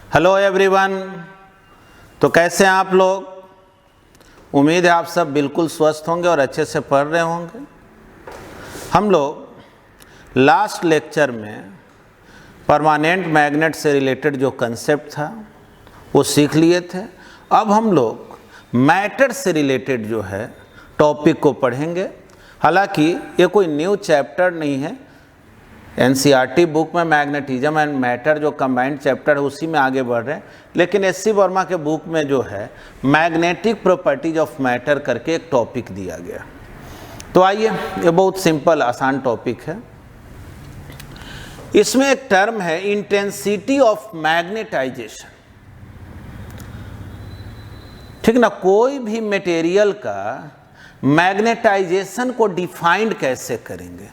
Hello everyone. तो कैसे हैं आप लोग? उम्मीद है आप सब बिल्कुल स्वस्थ होंगे और अच्छे से पढ़ रहे होंगे। हम लोग लास्ट लेक्चर में परमानेंट मैग्नेट से रिलेटेड जो कंसेप्ट था वो सीख लिए थे। अब हम लोग मैटर से रिलेटेड जो है टॉपिक को पढ़ेंगे। हालांकि ये कोई न्यू चैप्टर नहीं है, एनसीईआरटी बुक में मैग्नेटिज्म एंड मैटर जो कंबाइंड चैप्टर है उसी में आगे बढ़ रहे हैं, लेकिन एससी वर्मा के बुक में जो है मैग्नेटिक प्रॉपर्टीज ऑफ मैटर करके एक टॉपिक दिया गया। तो आइए, ये बहुत सिंपल आसान टॉपिक है। इसमें एक टर्म है इंटेंसिटी ऑफ मैग्नेटाइजेशन। ठीक ना, कोई भी मटेरियल का मैग्नेटाइजेशन को डिफाइंड कैसे करेंगे?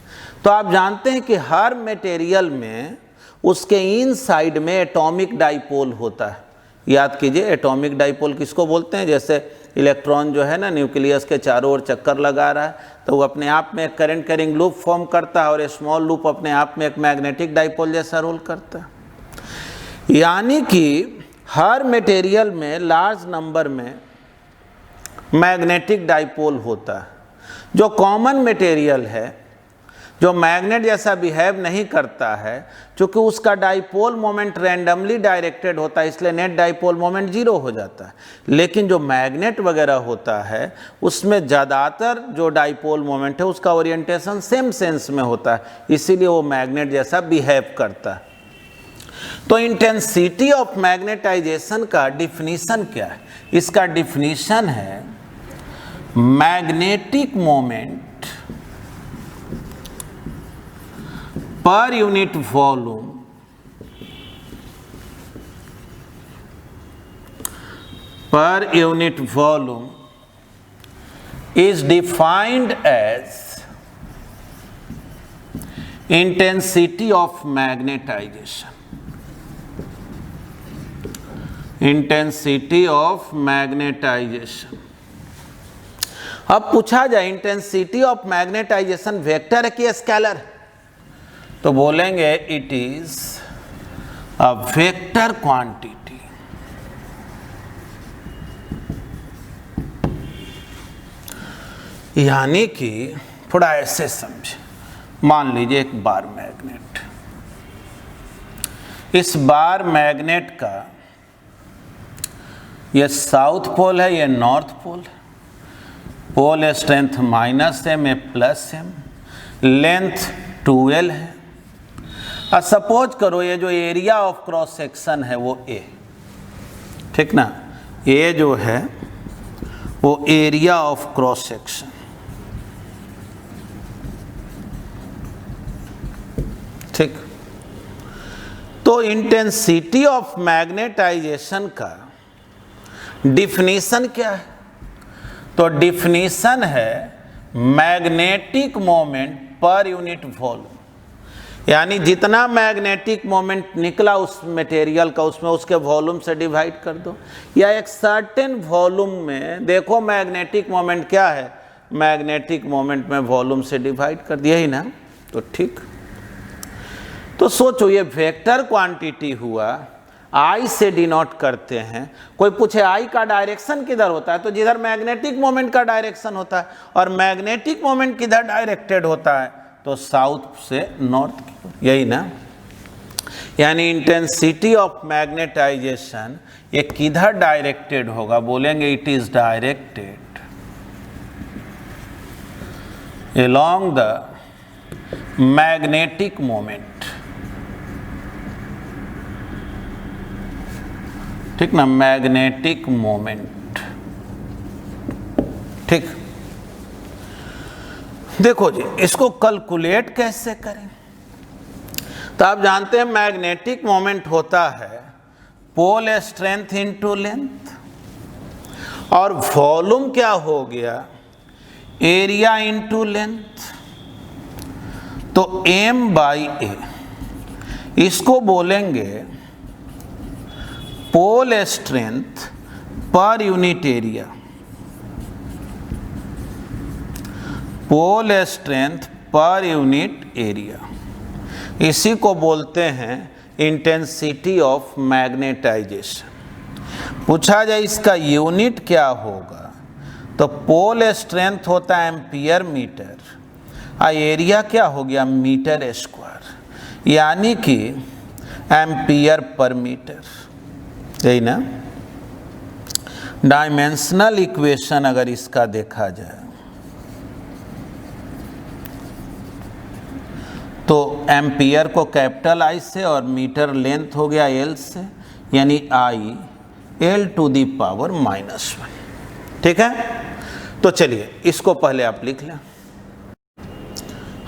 तो आप जानते हैं कि हर मटेरियल में उसके इनसाइड में एटॉमिक डाइपोल होता है। याद कीजिए, एटॉमिक डाइपोल किसको बोलते हैं? जैसे इलेक्ट्रॉन जो है ना न्यूक्लियस के चारों ओर चक्कर लगा रहा है तो वो अपने आप में एक करंट कैरिंग लूप फॉर्म करता है और ये स्मॉल लूप अपने आप में एक मैग्नेटिक डाइपोल जैसा रोल करता है। यानी कि हर मटेरियल में लार्ज नंबर में मैग्नेटिक डाइपोल होता है। जो कॉमन मटेरियल है, जो मैग्नेट जैसा बिहेव नहीं करता है, क्योंकि उसका डाइपोल मोमेंट रैंडमली डायरेक्टेड होता है, इसलिए नेट डाइपोल मोमेंट जीरो हो जाता है। लेकिन जो मैग्नेट वगैरह होता है उसमें ज़्यादातर जो डाइपोल मोमेंट है उसका ओरिएंटेशन सेम सेंस में होता है, इसीलिए वो मैग्नेट जैसा बिहेव करता है। तो इंटेंसिटी ऑफ मैग्नेटाइजेशन का डिफिनीशन क्या है? इसका डिफिनीशन है magnetic moment per unit volume is defined as intensity of magnetization. Intensity of magnetization. अब पूछा जाए इंटेंसिटी ऑफ मैग्नेटाइजेशन वेक्टर है कि स्केलर? तो बोलेंगे it is a vector quantity. यानी कि थोड़ा ऐसे समझे, मान लीजिए एक बार मैग्नेट, इस बार मैग्नेट का ये साउथ पोल है, ये नॉर्थ पोल है। पोल स्ट्रेंथ -m, ये +m, लेंथ 2l है। और सपोज करो ये जो एरिया ऑफ क्रॉस सेक्शन है वो A, ठीक ना, ये जो है वो एरिया ऑफ क्रॉस सेक्शन। ठीक, तो इंटेंसिटी ऑफ मैग्नेटाइजेशन का डिफिनीशन क्या है? तो डिफिनीशन है magnetic moment per unit volume. यानी जितना मैग्नेटिक मोमेंट निकला उस मटेरियल का, उसमें उसके वॉल्यूम से डिवाइड कर दो, या एक सर्टेन वॉल्यूम में देखो मैग्नेटिक मोमेंट क्या है, मैग्नेटिक मोमेंट में वॉल्यूम से डिवाइड कर दिया ही ना। तो ठीक, तो सोचो ये वेक्टर क्वांटिटी हुआ, आई से डिनोट करते हैं। कोई पूछे आई का डायरेक्शन किधर होता है? तो जिधर मैग्नेटिक मोमेंट का डायरेक्शन होता है, और मैग्नेटिक मोमेंट किधर डायरेक्टेड होता है? तो साउथ से नॉर्थ की ओर, यही ना। यानी इंटेंसिटी ऑफ मैग्नेटाइजेशन ये किधर डायरेक्टेड होगा? बोलेंगे it is directed along the magnetic moment. ठीक ना, मैग्नेटिक मोमेंट। ठीक, देखो जी, इसको कैलकुलेट कैसे करें? तो आप जानते हैं मैग्नेटिक मोमेंट होता है पोल स्ट्रेंथ इनटू लेंथ, और वॉल्यूम क्या हो गया? Area into length. तो m/a, इसको बोलेंगे pole strength per unit area. Pole strength per unit area, इसी को बोलते हैं इंटेंसिटी ऑफ मैग्नेटाइजेशन। पूछा जाए इसका यूनिट क्या होगा, तो पोल स्ट्रेंथ होता है एम्पियर मीटर, एरिया क्या हो गया मीटर स्क्वायर, यानी कि एम्पियर पर मीटर, यही ना। डायमेंशनल इक्वेशन अगर इसका देखा जाए तो एम्पियर को कैपिटल आई से और मीटर लेंथ हो गया एल से, यानी I L to the power -1। ठीक है, तो चलिए इसको पहले आप लिख लें।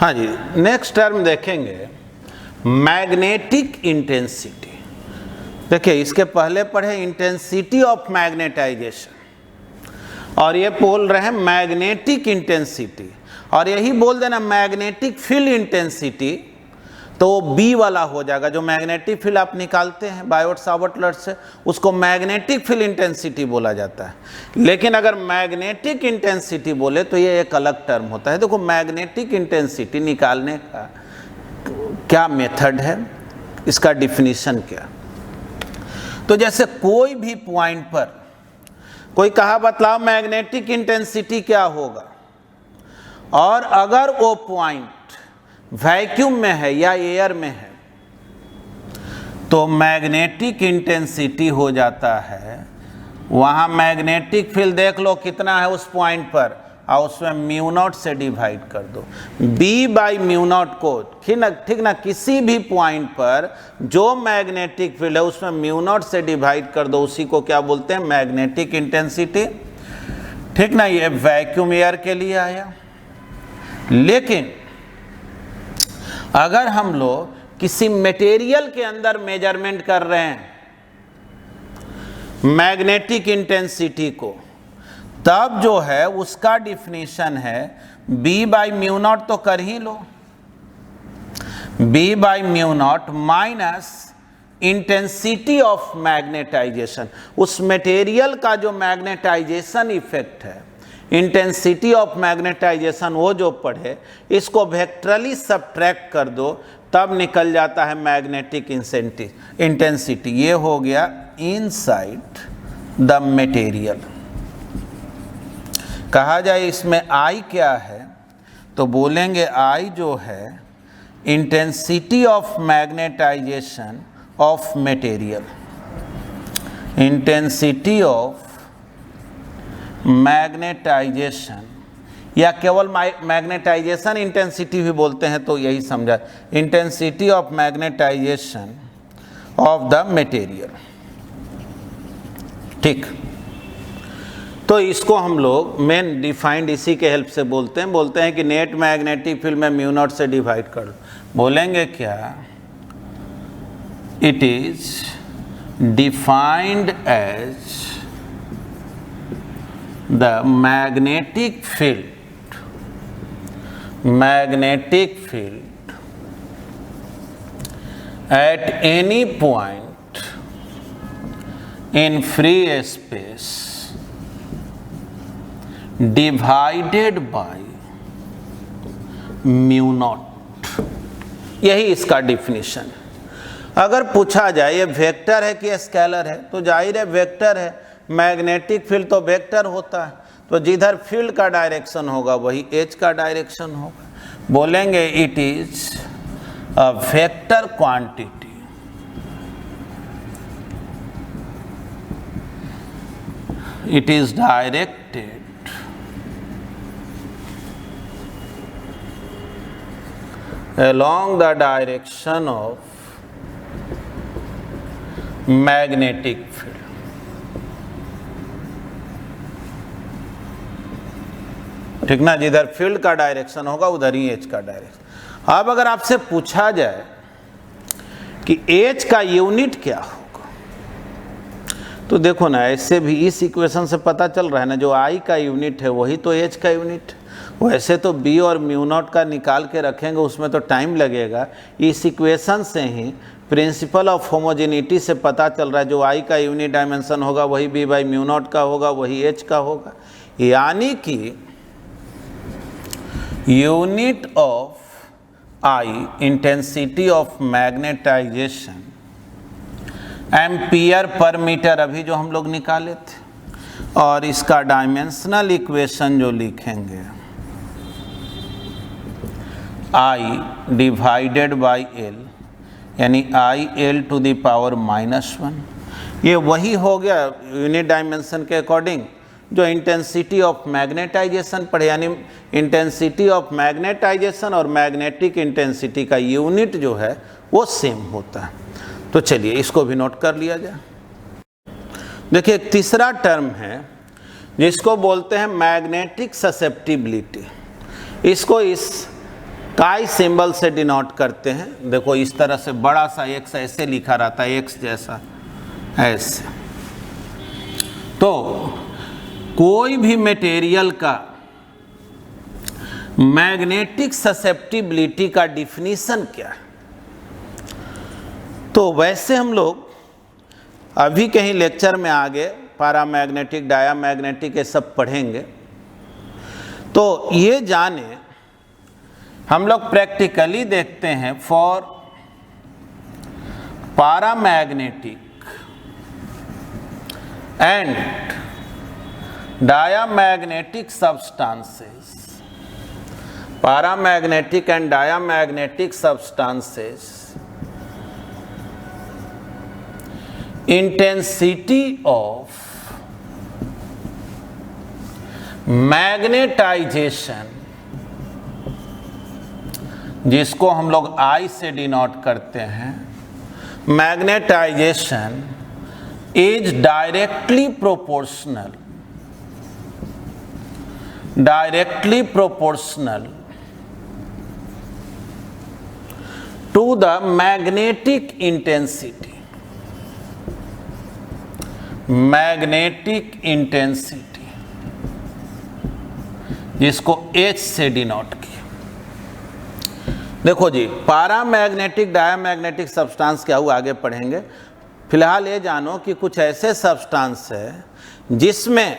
हाँ जी, नेक्स्ट टर्म देखेंगे मैग्नेटिक इंटेंसिटी। देखिए इसके पहले पढ़े इंटेंसिटी ऑफ मैग्नेटाइजेशन, और ये बोल रहे हैं मैग्नेटिक इंटेंसिटी, और यही बोल देना मैग्नेटिक फील्ड इंटेंसिटी, तो वो बी वाला हो जाएगा। जो मैग्नेटिक फील्ड आप निकालते हैं बायोट सावर्ट से, उसको मैग्नेटिक फील्ड इंटेंसिटी बोला जाता है। लेकिन अगर मैग्नेटिक इंटेंसिटी बोले तो ये एक अलग टर्म होता है। देखो मैग्नेटिक इंटेंसिटी निकालने का क्या मेथड है, इसका डिफिनीशन क्या। तो जैसे कोई भी पॉइंट पर कोई कहा बतलाओ मैग्नेटिक इंटेंसिटी क्या होगा, और अगर वो पॉइंट वैक्यूम में है या एयर में है तो मैग्नेटिक इंटेंसिटी हो जाता है, वहाँ मैग्नेटिक फील्ड देख लो कितना है उस पॉइंट पर, और उसमें म्यू नॉट से डिवाइड कर दो। बी बाई म्यू नॉट को ठीक ना, किसी भी पॉइंट पर जो मैग्नेटिक फील्ड है उसमें म्यू नॉट से डिवाइड कर दो, उसी को क्या बोलते हैं मैग्नेटिक इंटेंसिटी। ठीक ना, ये वैक्यूम एयर के लिए आया। लेकिन अगर हम लोग किसी मटेरियल के अंदर मेजरमेंट कर रहे हैं मैग्नेटिक इंटेंसिटी को, तब जो है उसका डिफिनीशन है बी बाई म्यू नॉट, तो कर ही लो, B by mu naught minus intensity of magnetization. उस मटेरियल का जो मैग्नेटाइजेशन इफेक्ट है, इंटेंसिटी ऑफ मैग्नेटाइजेशन, वो जो पढ़े, इसको वेक्टरली सब्ट्रैक्ट कर दो, तब निकल जाता है मैग्नेटिक इंटेंसिटी। ये हो गया इनसाइड द मटेरियल। कहा जाए इसमें आई क्या है, तो बोलेंगे आई जो है intensity of magnetisation of material, intensity of magnetisation, या केवल मैग्नेटाइजेशन इंटेंसिटी भी बोलते हैं तो यही समझा, intensity of magnetisation of the material. ठीक, तो इसको हम लोग मेन डिफाइंड इसी के हेल्प से बोलते हैं कि नेट मैग्नेटिक फील्ड में म्यू नॉट से डिवाइड कर लो। बोलेंगे क्या, it is defined as the magnetic field at any point in free space divided by mu naught. यही इसका डिफिनीशन। अगर पूछा जाए ये वेक्टर है कि स्केलर है, तो जाहिर है वेक्टर है, मैग्नेटिक फील्ड तो वेक्टर होता है, तो जिधर फील्ड का डायरेक्शन होगा वही एच का डायरेक्शन होगा। बोलेंगे it is a vector quantity, it is directed along the direction of magnetic field। ठीक ना, जिधर फील्ड का डायरेक्शन होगा उधर ही एच का डायरेक्शन। अब अगर आपसे पूछा जाए कि एच का यूनिट क्या होगा, तो देखो ना, ऐसे भी इस इक्वेशन से पता चल रहा है ना, जो आई का यूनिट है वही तो एच का यूनिट। वैसे तो बी और म्यू नॉट का निकाल के रखेंगे, उसमें तो टाइम लगेगा। इस इक्वेशन से ही प्रिंसिपल ऑफ होमोजेनिटी से पता चल रहा है जो आई का यूनिट डायमेंशन होगा वही बी बाई म्यू नॉट का होगा, वही एच का होगा। यानी कि unit of I, intensity of magnetisation ampere per metre अभी जो हम लोग निकाले थे, और इसका डायमेंशनल इक्वेशन जो लिखेंगे I डिवाइडेड बाई L, यानी IL टू द पावर -1। ये वही हो गया यूनिट डायमेंशन के अकॉर्डिंग जो इंटेंसिटी ऑफ मैग्नेटाइजेशन पढ़े, यानी इंटेंसिटी ऑफ मैग्नेटाइजेशन और मैग्नेटिक इंटेंसिटी का यूनिट जो है वो सेम होता है। तो चलिए इसको भी नोट कर लिया जाए। देखिए एक तीसरा टर्म है जिसको बोलते हैं मैग्नेटिक ससेप्टिबिलिटी। इसको इस काई सिंबल से डिनोट करते हैं। देखो इस तरह से बड़ा सा एक्स ऐसे लिखा रहता है, एक्स जैसा ऐसे। तो कोई भी मटेरियल का मैग्नेटिक ससेप्टिबिलिटी का डिफिनीशन क्या है? तो वैसे हम लोग अभी कहीं लेक्चर में आगे पैरामैग्नेटिक, डायामैग्नेटिक ये सब पढ़ेंगे। तो ये जाने हम लोग प्रैक्टिकली देखते हैं for paramagnetic and diamagnetic substances, paramagnetic and diamagnetic substances, intensity of magnetization, जिसको हम लोग I से डिनोट करते हैं, magnetization is directly proportional to the magnetic intensity, जिसको H से डिनोट किया। देखो जी पैरामैग्नेटिक, डायामैग्नेटिक सब्सटेंस क्या हुआ आगे पढ़ेंगे। फिलहाल ये जानो कि कुछ ऐसे सब्सटेंस है जिसमें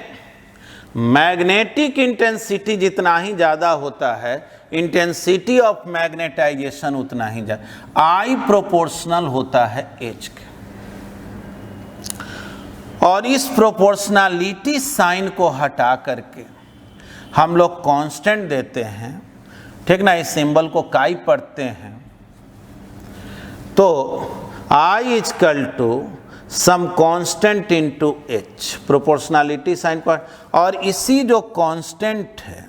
मैग्नेटिक इंटेंसिटी जितना ही ज़्यादा होता है, इंटेंसिटी ऑफ मैग्नेटाइजेशन उतना ही ज़्यादा, I प्रोपोर्शनल होता है H के। और इस प्रोपोर्शनलिटी साइन को हटा करके हम लोग कांस्टेंट देते हैं, ठीक ना। इस सिंबल को काई पढ़ते हैं। तो I equal to some constant into H, proportionality sign पर। और इसी जो कांस्टेंट है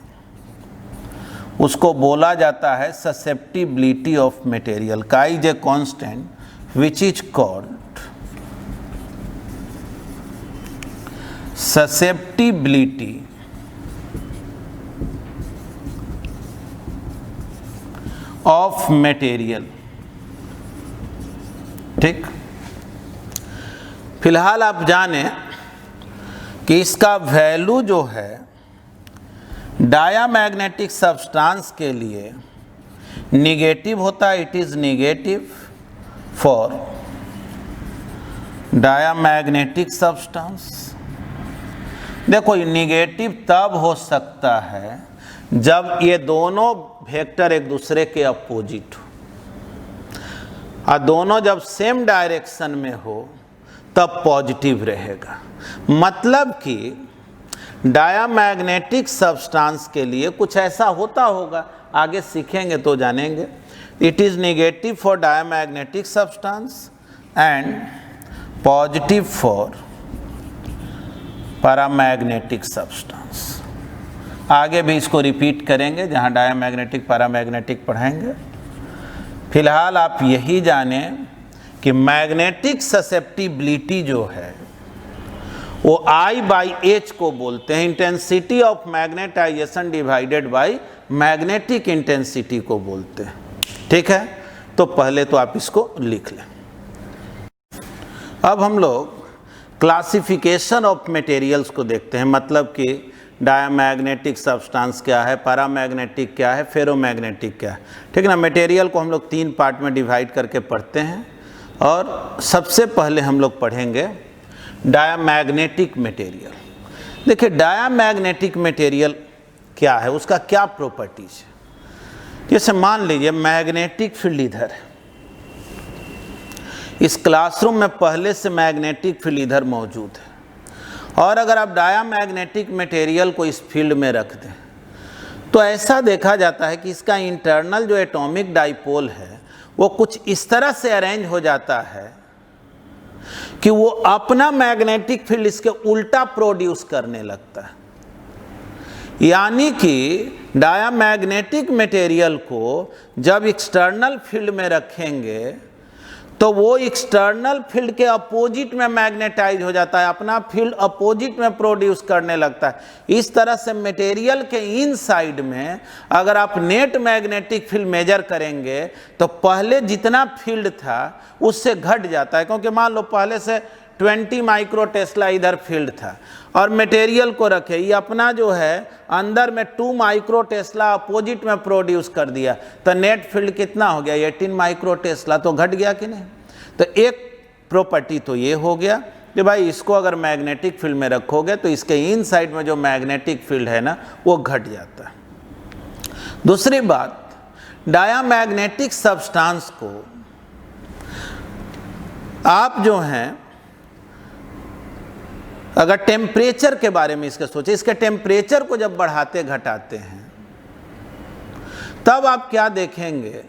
उसको बोला जाता है ससेप्टिबिलिटी ऑफ मटेरियल। का is a constant which is called susceptibility of material, ठीक। फिलहाल आप जाने कि इसका वैल्यू जो है डायामैग्नेटिक सब्सटेंस के लिए निगेटिव होता है। It is negative for diamagnetic substance. देखो ये निगेटिव तब हो सकता है जब ये दोनों वेक्टर एक दूसरे के अपोजिट हो, और दोनों जब सेम डायरेक्शन में हो तब पॉजिटिव रहेगा। मतलब कि डायामैग्नेटिक सब्सटेंस के लिए कुछ ऐसा होता होगा, आगे सीखेंगे तो जानेंगे। It is negative for diamagnetic substance and positive for paramagnetic substance. आगे भी इसको रिपीट करेंगे जहां डायामैग्नेटिक पैरामैग्नेटिक पढ़ाएंगे। फिलहाल आप यही जानें कि मैग्नेटिक ससेप्टिबिलिटी जो है वो I बाई H को बोलते हैं, intensity of magnetisation divided by magnetic intensity को बोलते हैं, ठीक है। तो पहले तो आप इसको लिख लें। अब हम लोग क्लासिफिकेशन ऑफ मटेरियल्स को देखते हैं, मतलब कि डायामैग्नेटिक सब्सटेंस क्या है, पैरामैग्नेटिक क्या है, फेरोमैग्नेटिक क्या है, ठीक है ना। मटेरियल को हम लोग 3 पार्ट में डिवाइड करके पढ़ते हैं। और सबसे पहले हम लोग पढ़ेंगे डायामैग्नेटिक मटेरियल। देखिए डायामैग्नेटिक मटेरियल क्या है, उसका क्या प्रॉपर्टीज है। जैसे मान लीजिए मैग्नेटिक फील्ड इधर है, इस क्लासरूम में पहले से मैग्नेटिक फील्ड इधर मौजूद है और अगर आप डायामैग्नेटिक मटेरियल को इस फील्ड में रख दें तो ऐसा देखा जाता है कि इसका इंटरनल जो एटॉमिक डाइपोल है वो कुछ इस तरह से अरेंज हो जाता है कि वो अपना मैग्नेटिक फील्ड इसके उल्टा प्रोड्यूस करने लगता है। यानी कि डायामैग्नेटिक मटेरियल को जब एक्सटर्नल फील्ड में रखेंगे तो वो एक्सटर्नल फील्ड के अपोजिट में मैग्नेटाइज हो जाता है, अपना फील्ड अपोजिट में प्रोड्यूस करने लगता है। इस तरह से मटेरियल के इन साइड में अगर आप नेट मैग्नेटिक फील्ड मेजर करेंगे तो पहले जितना फील्ड था उससे घट जाता है, क्योंकि मान लो पहले से 20 माइक्रो टेस्ला इधर फील्ड था और मटेरियल को रखे, ये अपना जो है अंदर में 2 माइक्रो टेस्ला अपोजिट में प्रोड्यूस कर दिया, तो नेट फील्ड कितना हो गया 18 माइक्रो टेस्ला, तो घट गया कि नहीं। तो एक प्रॉपर्टी तो ये हो गया कि भाई इसको अगर मैग्नेटिक फील्ड में रखोगे तो इसके इन साइड में जो मैग्नेटिक फील्ड है ना वो घट जाता है। दूसरी बात, डायामैग्नेटिक सब्सटेंस को आप जो हैं अगर टेम्परेचर के बारे में इसके सोचे, इसके टेम्परेचर को जब बढ़ाते घटाते हैं तब आप क्या देखेंगे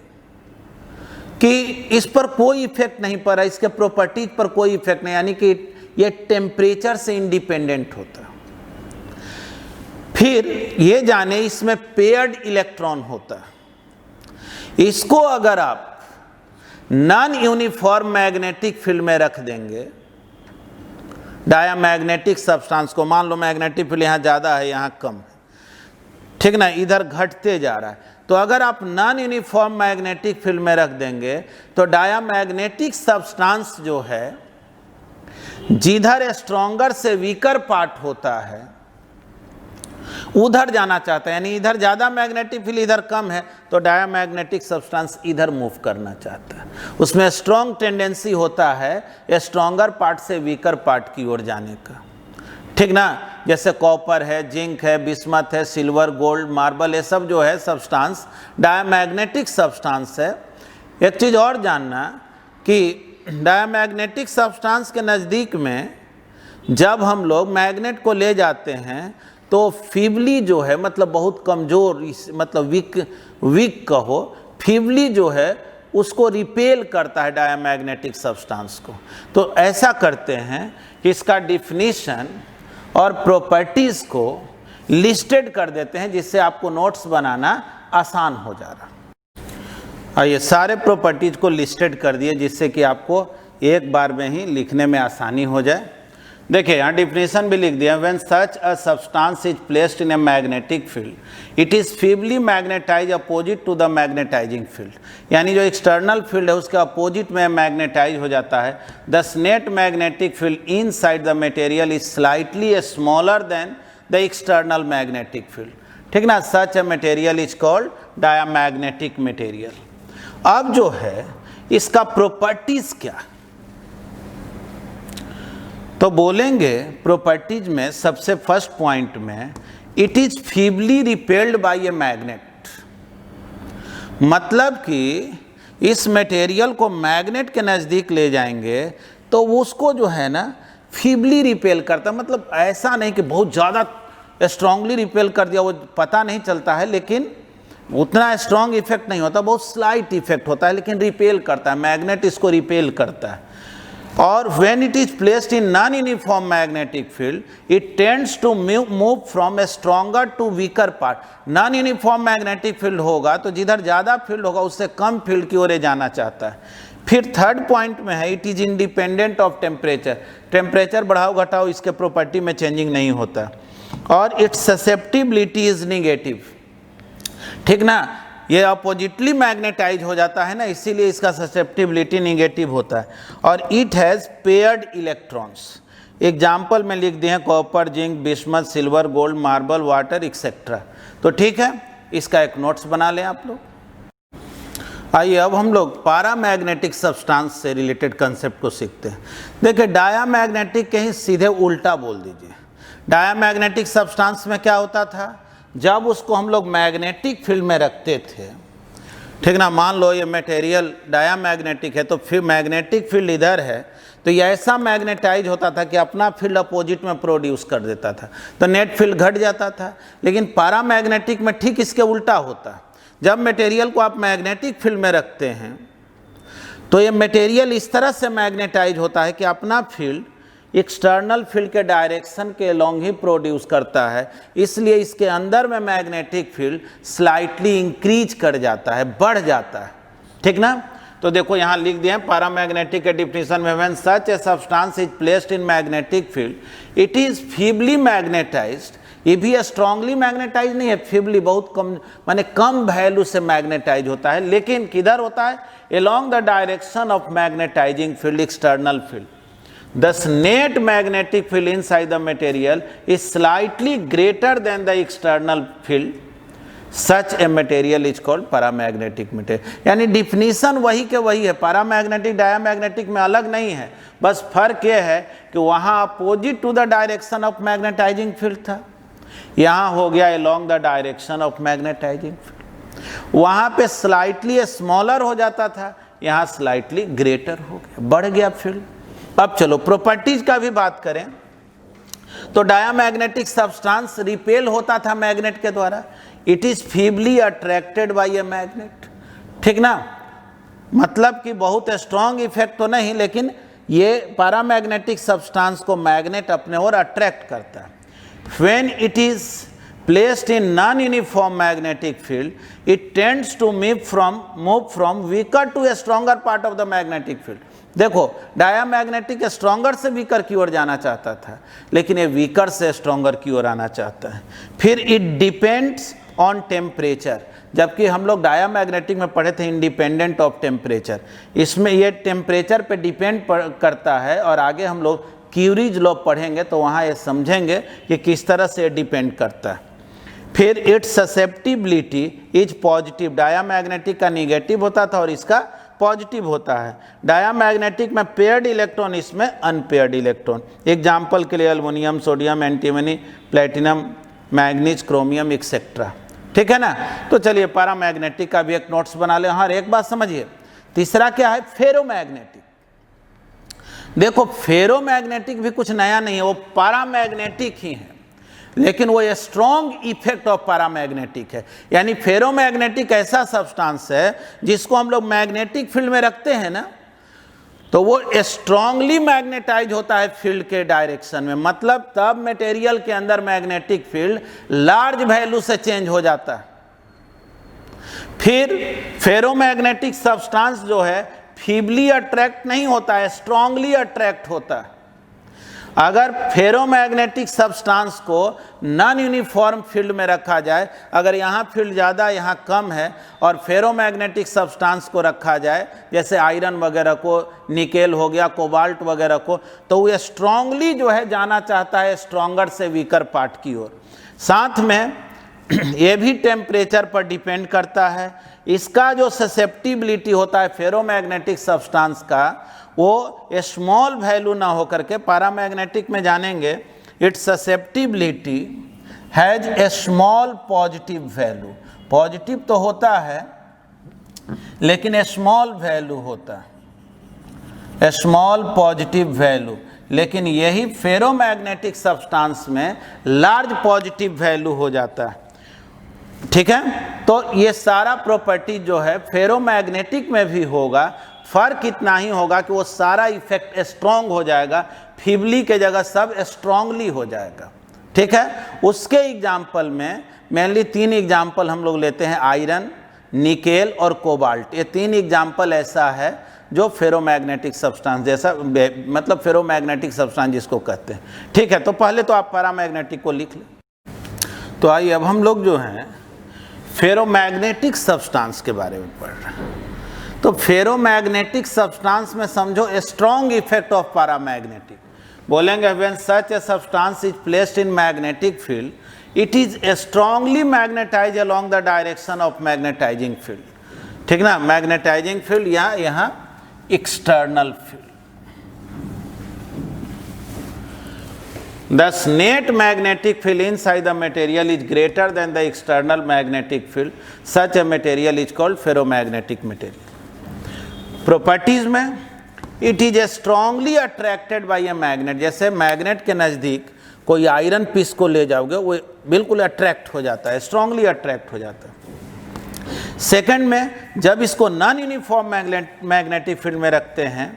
कि इस पर कोई इफेक्ट नहीं पड़ा, इसके प्रॉपर्टीज पर कोई इफेक्ट नहीं, यानी कि ये टेम्परेचर से इंडिपेंडेंट होता है। फिर ये जाने इसमें पेयर्ड इलेक्ट्रॉन होता है, इसको अगर आप नॉन यूनिफॉर्म मैग्नेटिक फील्ड में रख देंगे, डायामैग्नेटिक सब्सटेंस को, मान लो मैग्नेटिक फील्ड यहाँ ज़्यादा है यहाँ कम है, ठीक ना, इधर घटते जा रहा है, तो अगर आप नॉन यूनिफॉर्म मैग्नेटिक फील्ड में रख देंगे तो डायामैग्नेटिक सब्सटेंस जो है जिधर स्ट्रॉन्गर से वीकर पार्ट होता है उधर जाना चाहता है, यानी इधर ज़्यादा मैग्नेटिक फील्ड इधर कम है तो डायामैग्नेटिक सब्सटेंस इधर मूव करना चाहता है, उसमें स्ट्रॉन्ग टेंडेंसी होता है स्ट्रॉन्गर पार्ट से वीकर पार्ट की ओर जाने का, ठीक ना। जैसे कॉपर है, जिंक है, बिस्मथ है, सिल्वर, गोल्ड, मार्बल, ये सब जो है सब्सटेंस डायामैग्नेटिक सब्सटेंस है। एक चीज़ और जानना कि डायामैग्नेटिक सब्सटेंस के नज़दीक में जब हम लोग मैग्नेट को ले जाते हैं तो फीबली जो है, मतलब बहुत कमज़ोर, मतलब वीक कहो, फीबली जो है उसको रिपेल करता है डायामैग्नेटिक सब्सटेंस को। तो ऐसा करते हैं कि इसका डिफिनीशन और प्रॉपर्टीज़ को लिस्टेड कर देते हैं जिससे आपको नोट्स बनाना आसान हो जा रहा। आइए सारे प्रॉपर्टीज़ को लिस्टेड कर दिए जिससे कि आपको एक बार में ही लिखने में आसानी हो जाए। देखिए यहाँ डिफिनेशन भी लिख दिया, when such a substance is placed in a magnetic field it is feebly magnetise opposite to the magnetising field, यानी जो एक्सटर्नल फील्ड है उसके अपोजिट में मैग्नेटाइज हो जाता है। Thus net magnetic field inside the material is slightly smaller than the external magnetic field, ठीक ना। Such a material is called diamagnetic material. अब जो है इसका प्रॉपर्टीज क्या, तो बोलेंगे प्रॉपर्टीज में सबसे फर्स्ट पॉइंट में it is feebly repelled by a magnet, मतलब कि इस मटेरियल को मैग्नेट के नज़दीक ले जाएंगे तो उसको जो है ना फीबली रिपेल करता, मतलब ऐसा नहीं कि बहुत ज़्यादा स्ट्रांगली रिपेल कर दिया, वो पता नहीं चलता है, लेकिन उतना स्ट्रांग इफेक्ट नहीं होता, बहुत स्लाइट इफेक्ट होता है, लेकिन रिपेल करता है, मैग्नेट इसको रिपेल करता है। और when it is placed in non-uniform magnetic field, it tends to move from a stronger to weaker part. non-uniform magnetic field होगा तो जिधर ज़्यादा फील्ड होगा उससे कम फील्ड की ओर जाना चाहता है। फिर थर्ड पॉइंट में है it is independent of temperature, temperature बढ़ाओ घटाओ इसके प्रॉपर्टी में चेंजिंग नहीं होता, और इट्स ससेप्टिबिलिटी इज निगेटिव, ठीक ना, ये अपोजिटली मैग्नेटाइज हो जाता है ना, इसीलिए इसका ससेप्टिबिलिटी निगेटिव होता है। और it has paired electrons, example में लिख दिए हैं copper, zinc, bismuth, silver, gold, marble, water etcetera. तो ठीक है, इसका एक नोट्स बना लें आप लोग। आइए अब हम लोग पैरामैग्नेटिक सब्सटेंस से रिलेटेड कंसेप्ट को सीखते हैं। देखिए डायामैग्नेटिक कहीं सीधे उल्टा बोल दीजिए। डायामैग्नेटिक सब्सटेंस में क्या होता था, जब उसको हम लोग मैग्नेटिक फील्ड में रखते थे ठीक ना। मान लो ये मटेरियल डायामैग्नेटिक है, तो फिर मैग्नेटिक फील्ड इधर है, तो ये ऐसा मैग्नेटाइज होता था कि अपना फील्ड अपोजिट में प्रोड्यूस कर देता था, तो नेट फील्ड घट जाता था। लेकिन पैरामैग्नेटिक में ठीक इसके उल्टा होता है। जब मटेरियल को आप मैग्नेटिक फील्ड में रखते हैं तो ये मटेरियल इस तरह से मैग्नेटाइज होता है कि अपना फील्ड एक्सटर्नल फील्ड के डायरेक्शन के अलोंग ही प्रोड्यूस करता है, इसलिए इसके अंदर में मैग्नेटिक फील्ड स्लाइटली इंक्रीज कर जाता है, बढ़ जाता है। ठीक ना। तो देखो यहाँ लिख दिए हैं पैरामैग्नेटिक के डिफिनेशन में, when such a substance is placed in magnetic field it is feebly magnetised. ये भी स्ट्रांगली मैग्नेटाइज नहीं है, फीबली बहुत कम, माने कम वैल्यू से मैग्नेटाइज होता है। लेकिन किधर होता है? Along the direction of magnetising field, external field. Thus net magnetic field inside the material is slightly greater than the external field. Such a material is called paramagnetic material. यानी definition वही के वही है, पैरामैग्नेटिक डायामैग्नेटिक में अलग नहीं है, बस फर्क यह है कि वहाँ opposite to the direction of magnetising field था, यहाँ हो गया along the direction of magnetising field. वहाँ पे स्लाइटली स्मॉलर हो जाता था, यहाँ स्लाइटली ग्रेटर हो गया, बढ़ गया फील्ड। अब चलो प्रॉपर्टीज का भी बात करें तो डायामैग्नेटिक सब्सटेंस रिपेल होता था मैग्नेट के द्वारा, it is feebly attracted by a magnet. ठीक ना। मतलब कि बहुत स्ट्रॉन्ग इफेक्ट तो नहीं, लेकिन ये पैरामैग्नेटिक सब्सटेंस को मैग्नेट अपने ओर अट्रैक्ट करता है। When it is placed in non-uniform magnetic field, it tends to move from weaker to a stronger part of the magnetic field. देखो डायामैग्नेटिक स्ट्रॉन्गर से वीकर की ओर जाना चाहता था, लेकिन ये वीकर से स्ट्रॉन्गर की ओर आना चाहता है। फिर इट डिपेंड्स ऑन टेम्परेचर, जबकि हम लोग डायामैग्नेटिक में पढ़े थे इंडिपेंडेंट ऑफ टेम्परेचर, इसमें ये टेम्परेचर पे डिपेंड करता है। और आगे हम लोग क्यूरीज लॉ पढ़ेंगे तो वहाँ ये समझेंगे कि किस तरह से डिपेंड करता है। फिर it's susceptibility is positive, diamagnetic का निगेटिव होता था और इसका पॉजिटिव होता है। डायामैग्नेटिक में पेयर्ड इलेक्ट्रॉन, इसमें अनपेयर्ड इलेक्ट्रॉन। एग्जाम्पल के लिए aluminium, sodium, antimony, platinum, manganese, chromium etcetera. ठीक है ना। तो चलिए पैरामैग्नेटिक का भी एक नोट्स बना ले। हाँ, एक बात समझिए, तीसरा क्या है? फेरोमैग्नेटिक। देखो फेरोमैग्नेटिक भी कुछ नया नहीं है, वो पैरामैग्नेटिक ही है, लेकिन वो स्ट्रॉन्ग इफेक्ट ऑफ पैरामैग्नेटिक है। यानी फेरोमैग्नेटिक ऐसा सब्सटेंस है जिसको हम लोग मैग्नेटिक फील्ड में रखते हैं ना, तो वो स्ट्रांगली मैग्नेटाइज होता है फील्ड के डायरेक्शन में। मतलब तब मटेरियल के अंदर मैग्नेटिक फील्ड लार्ज वैल्यू से चेंज हो जाता है। फिर फेरोमैग्नेटिक सब्सटेंस जो है फीबली अट्रैक्ट नहीं होता है, स्ट्रांगली अट्रैक्ट होता है। अगर फेरोमैग्नेटिक सब्सटेंस को नॉन यूनिफॉर्म फील्ड में रखा जाए, अगर यहाँ फील्ड ज़्यादा यहाँ कम है, और फेरोमैग्नेटिक सब्सटेंस को रखा जाए जैसे आयरन वगैरह को, निकेल हो गया, कोबाल्ट वगैरह को, तो वो स्ट्रांगली जो है जाना चाहता है स्ट्रॉन्गर से वीकर पार्ट की ओर। साथ में ये भी टेम्परेचर पर डिपेंड करता है। इसका जो ससेप्टिबिलिटी होता है फेरोमैग्नेटिक सब्सटेंस का, वो स्मॉल वैल्यू ना होकर के पैरामैग्नेटिक में जानेंगे, it's susceptibility has a small positive value. Positive तो होता है लेकिन स्मॉल वैल्यू होता है, स्मॉल पॉजिटिव वैल्यू। लेकिन यही फेरोमैग्नेटिक सब्सटेंस में लार्ज पॉजिटिव वैल्यू हो जाता है। ठीक है। तो ये सारा प्रॉपर्टी जो है फेरोमैग्नेटिक में भी होगा, फर्क इतना ही होगा कि वो सारा इफेक्ट स्ट्रॉन्ग हो जाएगा, फीबली के जगह सब स्ट्रॉन्गली हो जाएगा। ठीक है। उसके एग्जाम्पल में मेनली 3 एग्जाम्पल हम लोग लेते हैं, आयरन, निकेल और कोबाल्ट। ये 3 एग्जाम्पल ऐसा है जो फेरोमैग्नेटिक सब्सटेंस जैसा, मतलब फेरोमैग्नेटिक सब्सटेंस जिसको कहते हैं। ठीक है। तो पहले तो आप पैरामैग्नेटिक को लिख लें। तो आइए अब हम लोग जो हैं फेरोमैग्नेटिक सब्सटेंस के बारे में पढ़ रहे हैं। तो फेरोमैग्नेटिक सब्सटेंस में समझो स्ट्रॉन्ग इफेक्ट ऑफ पैरामैग्नेटिक। बोलेंगे when such a substance is placed in magnetic field it is strongly magnetise along the direction of magnetising field. ठीक ना। मैग्नेटाइजिंग फील्ड या यहाँ external field. Thus, net magnetic field inside the material is greater than the external magnetic field. Such a material is called ferromagnetic material. Properties में it is strongly attracted by a magnet. जैसे magnet के नज़दीक कोई iron piece को ले जाओगे वो बिल्कुल अट्रैक्ट हो जाता है, स्ट्रांगली अट्रैक्ट हो जाता है। सेकंड में जब इसको नॉन यूनिफॉर्म मैग्नेटिक फील्ड में रखते हैं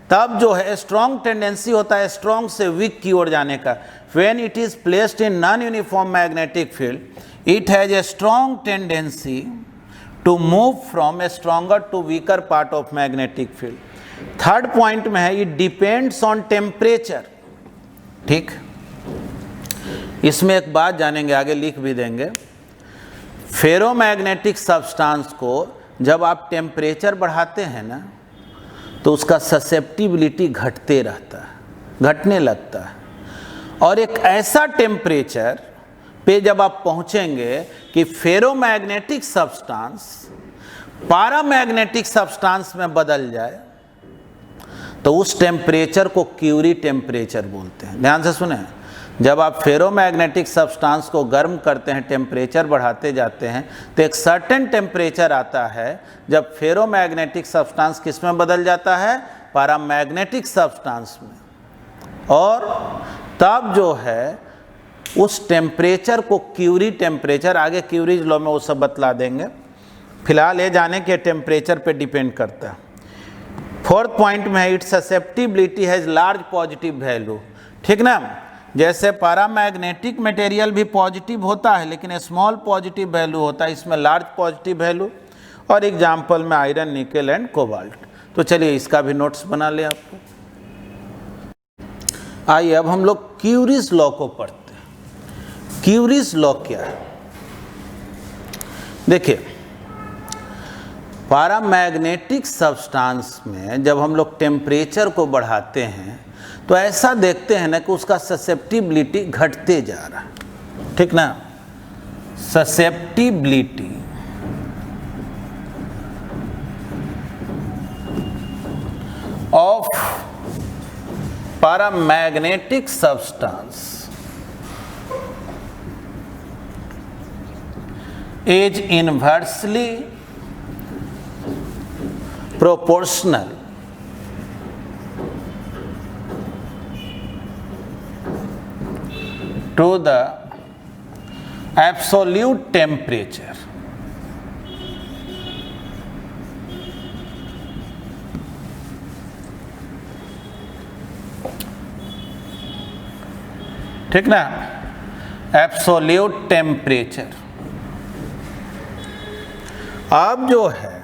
तब जो है स्ट्रॉन्ग टेंडेंसी होता है स्ट्रॉन्ग से वीक की ओर जाने का। When it is placed in non uniform magnetic field it has a strong tendency to move from a stronger to weaker part of magnetic field. Third point में है it depends on temperature. ठीक, इसमें एक बात जानेंगे, आगे लिख भी देंगे। फेरोमैग्नेटिक सब्सटेंस को जब आप टेम्परेचर बढ़ाते हैं ना तो उसका ससेप्टिबिलिटी घटते रहता है, घटने लगता है। और एक ऐसा टेम्परेचर पे जब आप पहुंचेंगे कि फेरोमैग्नेटिक सब्सटेंस पैरामैग्नेटिक सब्सटेंस में बदल जाए तो उस टेम्परेचर को क्यूरी टेम्परेचर बोलते हैं। ध्यान से सुने, जब आप फेरोमैग्नेटिक सब्सटेंस को गर्म करते हैं, टेम्परेचर बढ़ाते जाते हैं तो एक सर्टेन टेम्परेचर आता है जब फेरोमैग्नेटिक सब्सटेंस किस में बदल जाता है, पैरामैग्नेटिक सब्सटेंस में। और तब जो है उस टेम्परेचर को क्यूरी टेम्परेचर, आगे क्यूरीज लॉ में वो सब बतला देंगे, फिलहाल ये जाने के टेम्परेचर पे डिपेंड करता है। फोर्थ पॉइंट में है it's susceptibility has large positive value. ठीक ना, जैसे पैरामैग्नेटिक मटेरियल भी पॉजिटिव होता है लेकिन स्मॉल पॉजिटिव वैल्यू होता है, इसमें लार्ज पॉजिटिव वैल्यू। और एग्जाम्पल में आयरन, निकेल एंड कोबाल्ट। तो चलिए इसका भी नोट्स बना ले आपको। आइए अब हम लोग क्यूरीज लॉ को पढ़ते हैं। क्यूरीज लॉ क्या है? देखिए, पैरामैग्नेटिक सब्सटेंस में जब हम लोग टेम्परेचर को बढ़ाते हैं तो ऐसा देखते हैं ना कि उसका ससेप्टिबिलिटी घटते जा रहा है। ठीक ना, susceptibility of paramagnetic substance is inversely proportional to the absolute temperature. ठीक ना, एब्सोल्यूट टेम्परेचर। अब जो है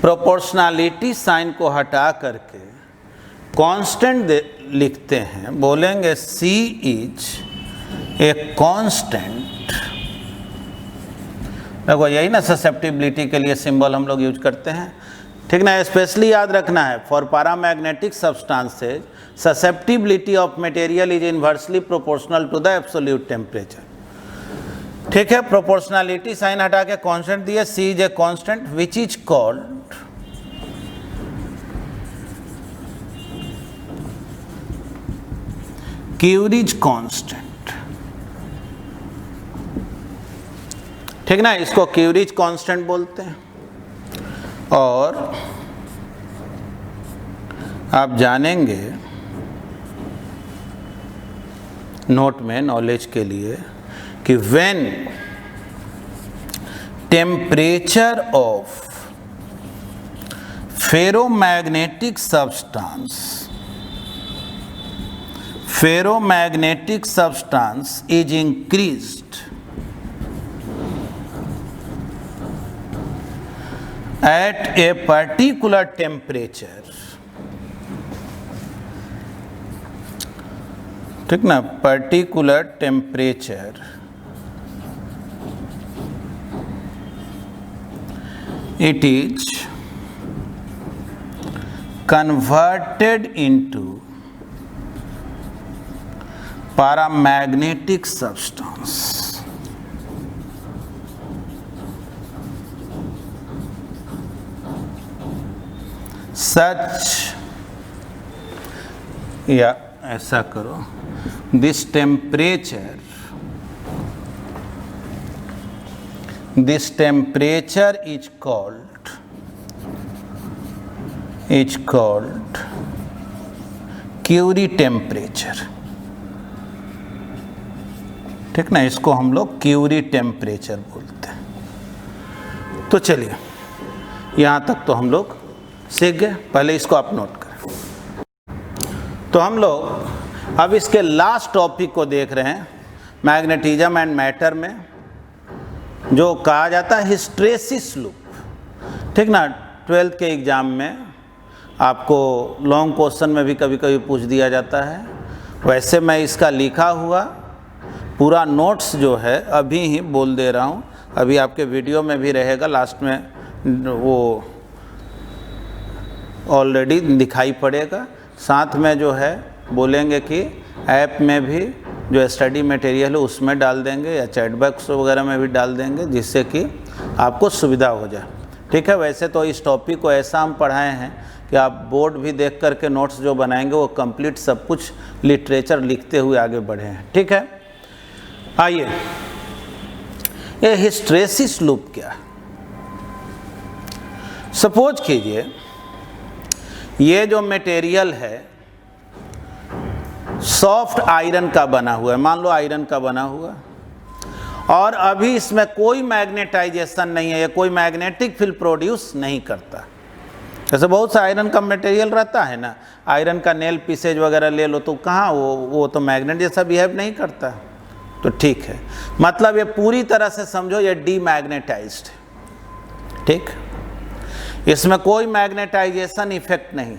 प्रोपोर्शनैलिटी साइन को हटा करके कांस्टेंट लिखते हैं, बोलेंगे C इज ए कांस्टेंट। देखो यही ना ससेप्टिबिलिटी के लिए सिंबल हम लोग यूज करते हैं। ठीक ना, स्पेशली याद रखना है for paramagnetic substances susceptibility of material is inversely proportional to the absolute temperature. ठीक है, प्रोपोर्शनैलिटी साइन हटा के कांस्टेंट दिए, C is a constant which is called Curie's constant. ठीक ना, इसको क्यूरीज कांस्टेंट बोलते हैं। और आप जानेंगे नोट में नॉलेज के लिए कि when temperature of ferromagnetic substance is increased at a particular temperature, ठीक ना, particular temperature, it is converted into paramagnetic substance. Such या ऐसा करो, this temperature is called Curie temperature. ठीक ना, इसको हम लोग क्यूरी टेम्परेचर बोलते हैं। तो चलिए यहाँ तक तो हम लोग सीख गए, पहले इसको आप नोट करें। तो हम लोग अब इसके लास्ट टॉपिक को देख रहे हैं, मैग्नेटिज्म एंड मैटर में जो कहा जाता है हिस्टैरिसीस लूप। ठीक ना, 12th के एग्ज़ाम में आपको लॉन्ग क्वेश्चन में भी कभी कभी पूछ दिया जाता है। वैसे मैं इसका लिखा हुआ पूरा नोट्स जो है अभी ही बोल दे रहा हूँ, अभी आपके वीडियो में भी रहेगा, लास्ट में वो ऑलरेडी दिखाई पड़ेगा। साथ में जो है बोलेंगे कि ऐप में भी जो स्टडी मटेरियल है उसमें डाल देंगे या चैट बॉक्स वगैरह में भी डाल देंगे, जिससे कि आपको सुविधा हो जाए। ठीक है, वैसे तो इस टॉपिक को ऐसा हम पढ़ाए हैं कि आप बोर्ड भी देख करके नोट्स जो बनाएंगे वो कंप्लीट सब कुछ लिटरेचर लिखते हुए आगे बढ़े हैं। ठीक है, आइए, ये हिस्टैरिसीस लूप क्या है? सपोज कीजिए ये जो मटेरियल है सॉफ्ट आयरन का बना हुआ है, मान लो आयरन का बना हुआ, और अभी इसमें कोई मैग्नेटाइजेशन नहीं है, ये कोई मैग्नेटिक फील्ड प्रोड्यूस नहीं करता। जैसे बहुत सा आयरन का मटेरियल रहता है ना, आयरन का नेल पीसेज वगैरह ले लो तो कहाँ वो तो मैग्नेट जैसा बिहेव नहीं करता। तो ठीक है, मतलब ये पूरी तरह से समझो ये डीमैग्नेटाइज्ड है। ठीक, इसमें कोई मैग्नेटाइजेशन इफेक्ट नहीं।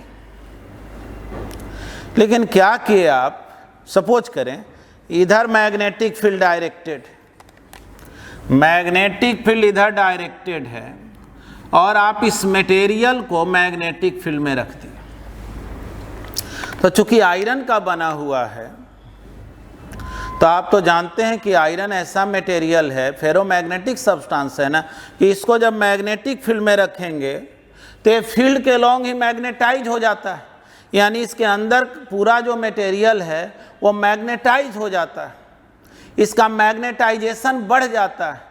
लेकिन क्या किए आप, सपोज करें इधर magnetic field directed, magnetic field इधर डायरेक्टेड है और आप इस मटेरियल को मैग्नेटिक फील्ड में रख दिए। तो चूंकि आयरन का बना हुआ है तो आप तो जानते हैं कि आयरन ऐसा मटेरियल है, फेरोमैग्नेटिक सब्सटेंस है ना, कि इसको जब मैग्नेटिक फील्ड में रखेंगे तो ये फील्ड के लॉन्ग ही मैग्नेटाइज हो जाता है, यानी इसके अंदर पूरा जो मटेरियल है वो मैग्नेटाइज हो जाता है, इसका मैग्नेटाइजेशन बढ़ जाता है।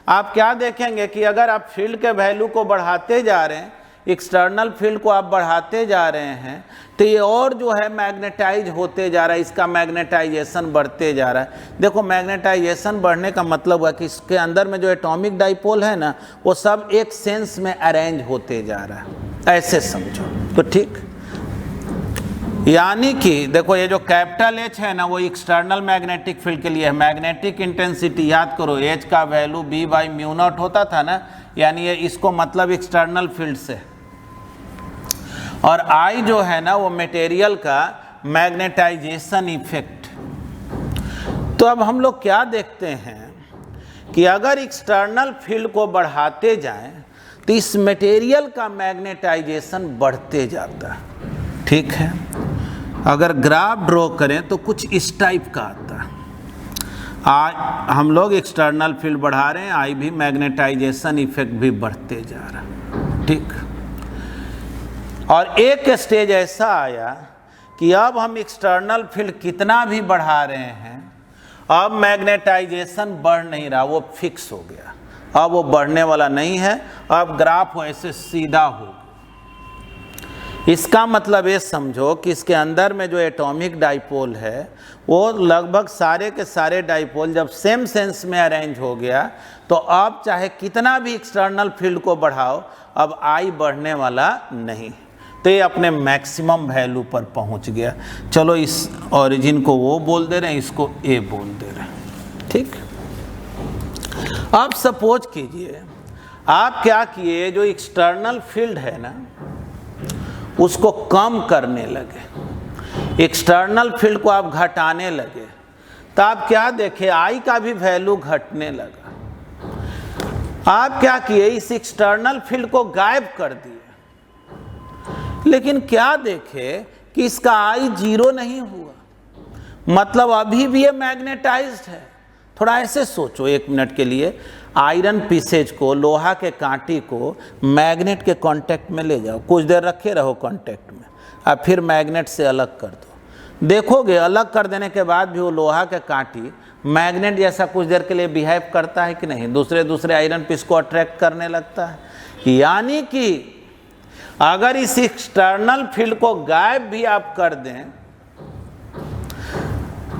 आप क्या देखेंगे कि अगर आप फील्ड के वैल्यू को बढ़ाते जा रहे हैं, एक्सटर्नल फील्ड को आप बढ़ाते जा रहे हैं, तो ये और जो है मैग्नेटाइज होते जा रहा है, इसका मैग्नेटाइजेशन बढ़ते जा रहा है। देखो मैग्नेटाइजेशन बढ़ने का मतलब हुआ कि इसके अंदर में जो एटॉमिक डाइपोल है ना वो सब एक सेंस में अरेंज होते जा रहा है, ऐसे समझो। तो ठीक, यानी कि देखो ये जो कैपिटल H है ना वो एक्सटर्नल मैग्नेटिक फील्ड के लिए है। मैग्नेटिक इंटेंसिटी याद करो, H का वैल्यू B/μ0 होता था ना, यानी ये इसको मतलब एक्सटर्नल फील्ड से, और I जो है ना वो मटेरियल का मैग्नेटाइजेशन इफेक्ट। तो अब हम लोग क्या देखते हैं कि अगर एक्सटर्नल फील्ड को बढ़ाते जाएं तो इस मटेरियल का मैग्नेटाइजेशन बढ़ते जाता है। ठीक है, अगर ग्राफ ड्रॉ करें तो कुछ इस टाइप का आता है। हम लोग एक्सटर्नल फील्ड बढ़ा रहे हैं, आई भी मैग्नेटाइजेशन इफेक्ट भी बढ़ते जा रहा है। ठीक, और एक स्टेज ऐसा आया कि अब हम एक्सटर्नल फील्ड कितना भी बढ़ा रहे हैं, अब मैग्नेटाइजेशन बढ़ नहीं रहा, वो फिक्स हो गया, अब वो बढ़ने वाला नहीं है, अब ग्राफ ऐसे सीधा हो। इसका मतलब ये समझो कि इसके अंदर में जो एटॉमिक डाइपोल है वो लगभग सारे के सारे डाइपोल जब सेम सेंस में अरेंज हो गया तो अब चाहे कितना भी एक्सटर्नल फील्ड को बढ़ाओ अब आई बढ़ने वाला नहीं, तो ये अपने मैक्सिमम वैल्यू पर पहुंच गया। चलो इस ओरिजिन को वो बोल दे रहे हैं, इसको ए बोल दे रहे हैं। ठीक, अब सपोज कीजिए आप क्या किए, जो एक्सटर्नल फील्ड है ना उसको कम करने लगे, एक्सटर्नल फील्ड को आप घटाने लगे, तो आप क्या देखे, आई का भी वैल्यू घटने लगा। आप क्या किए, इस एक्सटर्नल फील्ड को गायब कर दिए, लेकिन क्या देखे कि इसका आई 0 नहीं हुआ, मतलब अभी भी ये मैग्नेटाइज्ड है। थोड़ा ऐसे सोचो एक मिनट के लिए, आयरन पीसेज को, लोहा के कांटी को मैग्नेट के कांटेक्ट में ले जाओ, कुछ देर रखे रहो कांटेक्ट में, अब फिर मैग्नेट से अलग कर दो, देखोगे अलग कर देने के बाद भी वो लोहा के कांटी मैग्नेट जैसा कुछ देर के लिए बिहेव करता है कि नहीं, दूसरे आयरन पीस को अट्रैक्ट करने लगता है। यानी कि अगर इस एक्सटर्नल फील्ड को गायब भी आप कर दें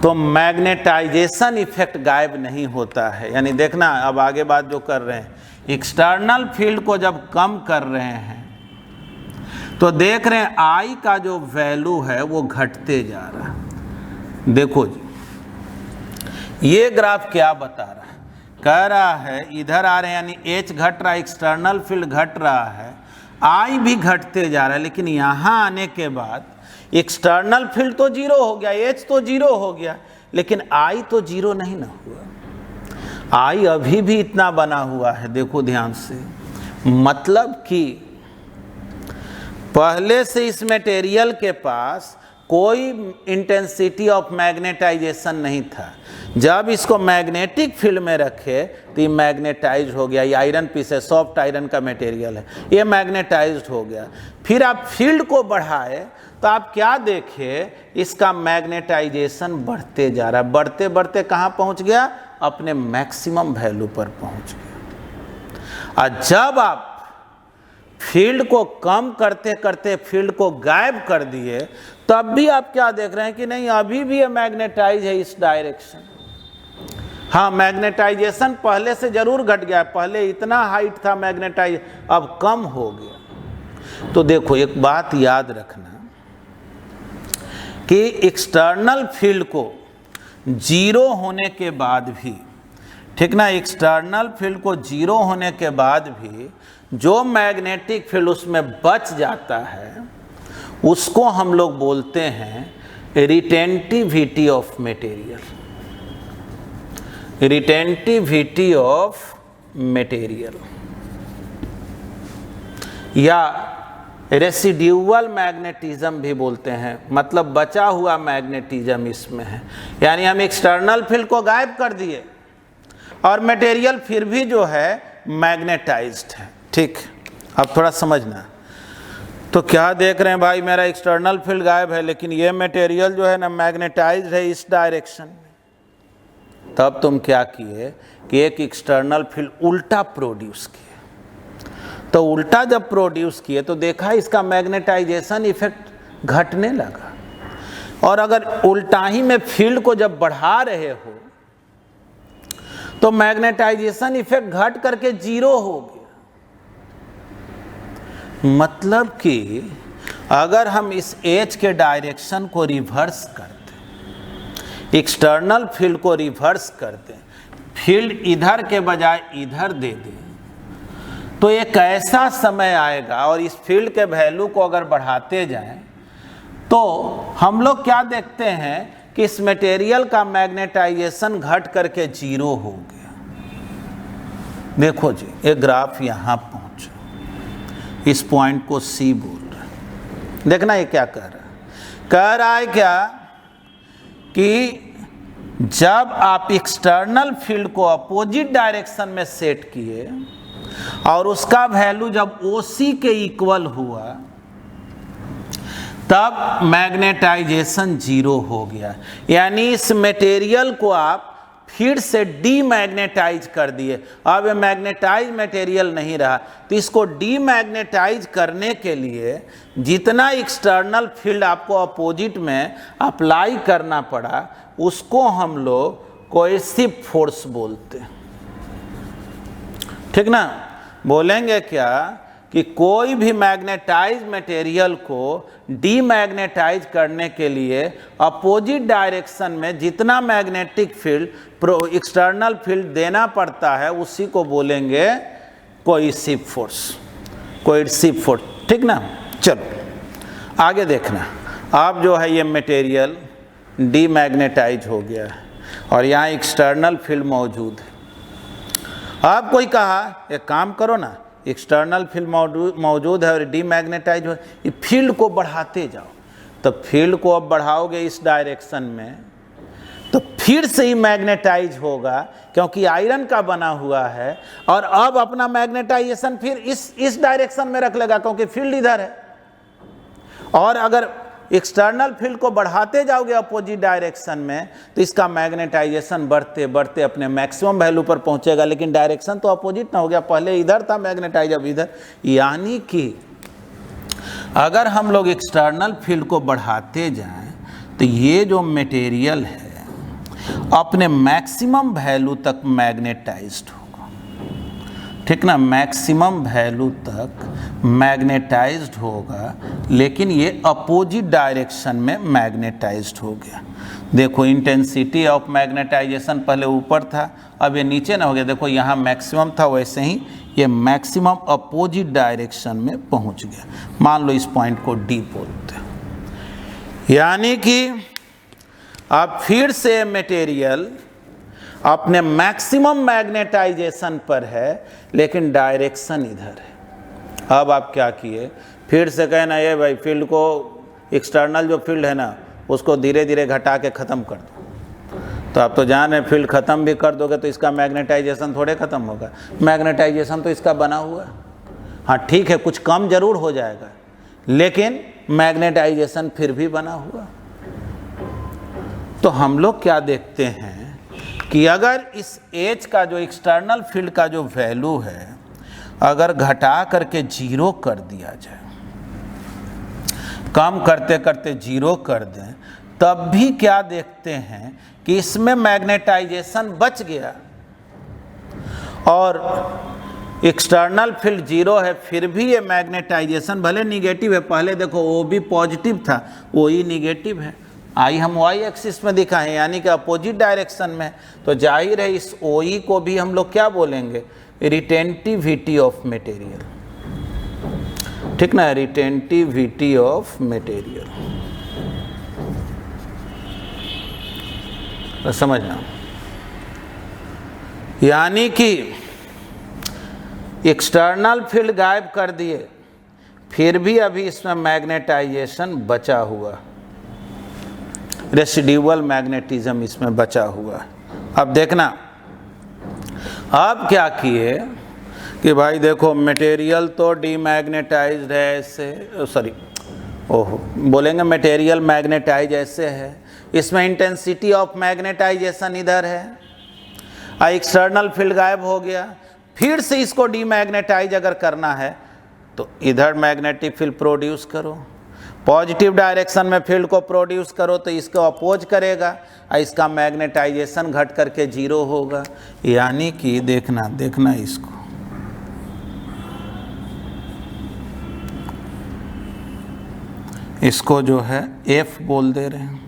तो मैग्नेटाइजेशन इफेक्ट गायब नहीं होता है। यानी देखना, अब आगे बात जो कर रहे हैं, एक्सटर्नल फील्ड को जब कम कर रहे हैं तो देख रहे हैं आई का जो वैल्यू है वो घटते जा रहा है। देखो जी, ये ग्राफ क्या बता रहा है, कह रहा है इधर आ रहे हैं यानी एच घट रहा है, एक्सटर्नल फील्ड घट रहा है, आई भी घटते जा रहा है, लेकिन यहाँ आने के बाद एक्सटर्नल फील्ड तो जीरो हो गया, एच तो जीरो हो गया, लेकिन आई तो जीरो नहीं ना हुआ, आई अभी भी इतना बना हुआ है। देखो ध्यान से, मतलब कि पहले से इस मटेरियल के पास कोई इंटेंसिटी ऑफ मैग्नेटाइजेशन नहीं था, जब इसको मैग्नेटिक फील्ड में रखे तो ये मैग्नेटाइज हो गया। ये आयरन पीस है, सॉफ्ट आयरन का मटेरियल है, ये मैग्नेटाइज्ड हो गया। फिर आप फील्ड को बढ़ाए तो आप क्या देखे, इसका मैग्नेटाइजेशन बढ़ते जा रहा है, बढ़ते बढ़ते कहाँ पहुँच गया, अपने मैक्सिमम वैल्यू पर पहुँच गया। और जब आप फील्ड को कम करते करते फील्ड को गायब कर दिए, तब भी आप क्या देख रहे हैं कि नहीं, अभी भी ये मैग्नेटाइज है इस डायरेक्शन। हाँ, मैग्नेटाइजेशन पहले से जरूर घट गया, पहले इतना हाइट था मैग्नेटाइज, अब कम हो गया। तो देखो एक बात याद रखना कि एक्सटर्नल फील्ड को जीरो होने के बाद भी, ठीक ना, एक्सटर्नल फील्ड को जीरो होने के बाद भी जो मैग्नेटिक फील्ड उसमें बच जाता है उसको हम लोग बोलते हैं retentivity of material, retentivity of material या रेसिड्यूअल मैग्नेटिज्म भी बोलते हैं, मतलब बचा हुआ मैग्नेटिज्म इसमें है। यानी हम एक्सटर्नल फील्ड को गायब कर दिए और मटेरियल फिर भी जो है मैग्नेटाइज्ड है। ठीक, अब थोड़ा समझना, तो क्या देख रहे हैं भाई, मेरा एक्सटर्नल फील्ड गायब है लेकिन ये मटेरियल जो है ना मैग्नेटाइज्ड है इस डायरेक्शन में। तब तुम क्या किए कि एक एक्सटर्नल फील्ड उल्टा प्रोड्यूस किए। तो उल्टा जब प्रोड्यूस किए तो देखा इसका मैग्नेटाइजेशन इफेक्ट घटने लगा, और अगर उल्टा ही में फील्ड को जब बढ़ा रहे हो तो मैग्नेटाइजेशन इफेक्ट घट करके जीरो हो गया। मतलब कि अगर हम इस एच के डायरेक्शन को रिवर्स करते, एक्सटर्नल फील्ड को रिवर्स करते, फील्ड इधर के बजाय इधर दे दें, तो एक ऐसा समय आएगा, और इस फील्ड के वैल्यू को अगर बढ़ाते जाएं तो हम लोग क्या देखते हैं कि इस मटेरियल का मैग्नेटाइजेशन घट करके जीरो हो गया। देखो जी, ये ग्राफ यहाँ पहुँचा, इस पॉइंट को सी बोल रहा है। देखना ये क्या कह रहा है, कह रहा है क्या कि जब आप एक्सटर्नल फील्ड को अपोजिट डायरेक्शन में सेट किए और उसका वैल्यू जब OC के इक्वल हुआ तब मैग्नेटाइजेशन जीरो हो गया। यानी इस मटेरियल को आप फिर से डीमैग्नेटाइज कर दिए, अब ये मैग्नेटाइज मटेरियल नहीं रहा। तो इसको डीमैग्नेटाइज करने के लिए जितना एक्सटर्नल फील्ड आपको अपोजिट में अप्लाई करना पड़ा उसको हम लोग कोएसिव फोर्स बोलते हैं। ठीक ना, बोलेंगे क्या कि कोई भी मैग्नेटाइज मटेरियल को डीमैग्नेटाइज करने के लिए अपोजिट डायरेक्शन में जितना मैग्नेटिक फील्ड एक्सटर्नल फील्ड देना पड़ता है उसी को बोलेंगे कोएसिव फोर्स, कोएसिव फोर्स। ठीक ना, चलो आगे देखना। अब जो है ये मटेरियल डीमैग्नेटाइज हो गया है और यहाँ एक्सटर्नल फील्ड मौजूद है। अब कोई कहा एक काम करो ना, एक्सटर्नल फील्ड मौजूद है और डीमैग्नेटाइज हो, ये फील्ड को बढ़ाते जाओ। तो फील्ड को अब बढ़ाओगे इस डायरेक्शन में तो फिर से ही मैग्नेटाइज होगा, क्योंकि आयरन का बना हुआ है, और अब अपना मैग्नेटाइजेशन फिर इस डायरेक्शन में रख लेगा क्योंकि फील्ड इधर है। और अगर एक्सटर्नल फील्ड को बढ़ाते जाओगे अपोजिट डायरेक्शन में तो इसका मैग्नेटाइजेशन बढ़ते बढ़ते अपने मैक्सिमम वैल्यू पर पहुंचेगा, लेकिन डायरेक्शन तो अपोजिट ना हो गया, पहले इधर था मैग्नेटाइज अब इधर। यानी कि अगर हम लोग एक्सटर्नल फील्ड को बढ़ाते जाएं तो ये जो मटेरियल है अपने मैक्सिमम वैल्यू तक मैग्नेटाइज्ड होगा, ठीक ना, मैक्सिमम वैल्यू तक मैग्नेटाइज्ड होगा, लेकिन ये अपोजिट डायरेक्शन में मैग्नेटाइज्ड हो गया। देखो इंटेंसिटी ऑफ मैग्नेटाइजेशन पहले ऊपर था, अब ये नीचे ना हो गया, देखो यहाँ मैक्सिमम था, वैसे ही ये मैक्सिमम अपोजिट डायरेक्शन में पहुँच गया। मान लो इस पॉइंट को डी बोलते हैं। यानी कि अब फिर से मटेरियल अपने मैक्सिमम मैग्नेटाइजेशन पर है, लेकिन डायरेक्शन इधर है। अब आप क्या किए, फिर से कहना ये भाई फील्ड को, एक्सटर्नल जो फील्ड है ना उसको धीरे धीरे घटा के ख़त्म कर दो। तो आप तो जान रहे फील्ड ख़त्म भी कर दोगे तो इसका मैग्नेटाइजेशन थोड़े ख़त्म होगा, मैग्नेटाइजेशन तो इसका बना हुआ है। हाँ ठीक है, कुछ कम जरूर हो जाएगा, लेकिन मैग्नेटाइजेशन फिर भी बना हुआ। तो हम लोग क्या देखते हैं कि अगर इस एच का जो एक्सटर्नल फील्ड का जो वैल्यू है अगर घटा करके जीरो कर दिया जाए, कम करते करते जीरो कर दें, तब भी क्या देखते हैं कि इसमें मैग्नेटाइजेशन बच गया और एक्सटर्नल फील्ड जीरो है, फिर भी ये मैग्नेटाइजेशन भले निगेटिव है। पहले देखो ओ भी पॉजिटिव था, ओ ई निगेटिव है, आई हम वाई एक्सिस में दिखाएं यानी कि अपोजिट डायरेक्शन में, तो जाहिर है इस ओ ई को भी हम लोग क्या बोलेंगे, रिटेंटिविटी ऑफ मटेरियल, ठीक ना, रिटेंटिविटी ऑफ मटेरियल। तो समझना, यानी कि एक्सटर्नल फील्ड गायब कर दिए, फिर भी अभी इसमें मैग्नेटाइजेशन बचा हुआ, रेसिड्यूअल मैग्नेटिज्म इसमें बचा हुआ है। अब देखना, अब क्या किए कि भाई देखो मटेरियल तो डीमैग्नेटाइज्ड है ऐसे, सॉरी ओहो बोलेंगे मटेरियल मैग्नेटाइज ऐसे है, इसमें इंटेंसिटी ऑफ मैग्नेटाइजेशन इधर है, एक्सटर्नल फील्ड गायब हो गया, फिर से इसको डीमैग्नेटाइज अगर करना है तो इधर मैग्नेटिक फील्ड प्रोड्यूस करो, पॉजिटिव डायरेक्शन में फील्ड को प्रोड्यूस करो तो इसको अपोज करेगा और इसका मैग्नेटाइजेशन घट करके जीरो होगा। यानी कि देखना इसको जो है F बोल दे रहे हैं।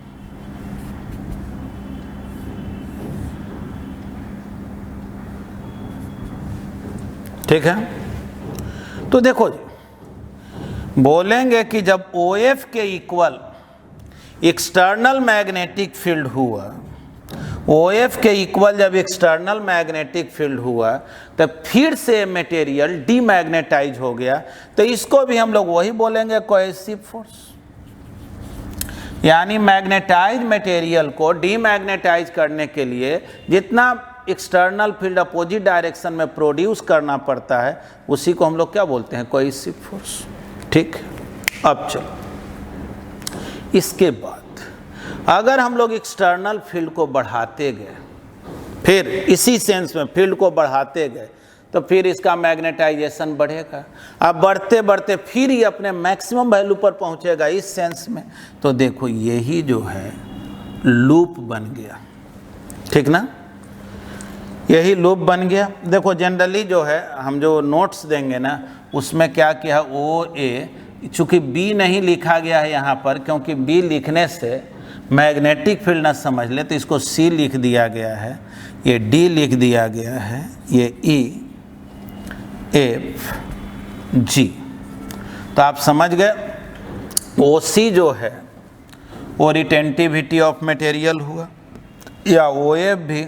ठीक है, तो देखो जी, बोलेंगे कि जब OF के इक्वल एक्सटर्नल मैग्नेटिक फील्ड हुआ, OF के इक्वल जब एक्सटर्नल मैग्नेटिक फील्ड हुआ तब फिर से मटेरियल डीमैग्नेटाइज हो गया, तो इसको भी हम लोग वही बोलेंगे कोहेसिव फोर्स। यानी मैग्नेटाइज मटेरियल को डीमैग्नेटाइज करने के लिए जितना एक्सटर्नल फील्ड अपोजिट डायरेक्शन में प्रोड्यूस करना पड़ता है, उसी को हम लोग क्या बोलते हैं, कोहेसिव फोर्स। ठीक, अब चलो इसके बाद अगर हम लोग एक्सटर्नल फील्ड को बढ़ाते गए, फिर इसी सेंस में फील्ड को बढ़ाते गए, तो फिर इसका मैग्नेटाइजेशन बढ़ेगा। अब बढ़ते बढ़ते फिर ये अपने मैक्सिमम वैल्यू पर पहुंचेगा इस सेंस में। तो देखो यही जो है लूप बन गया, ठीक ना, यही लूप बन गया। देखो जनरली जो है हम जो नोट्स देंगे ना उसमें क्या किया, ओ ए, चूँकि बी नहीं लिखा गया है यहाँ पर, क्योंकि बी लिखने से मैग्नेटिक फील्ड ना समझ ले, तो इसको सी लिख दिया गया है, ये डी लिख दिया गया है, ये ई एफ जी। तो आप समझ गए, ओ सी जो है वो रिटेंटिविटी ऑफ मटेरियल हुआ, या ओ एफ भी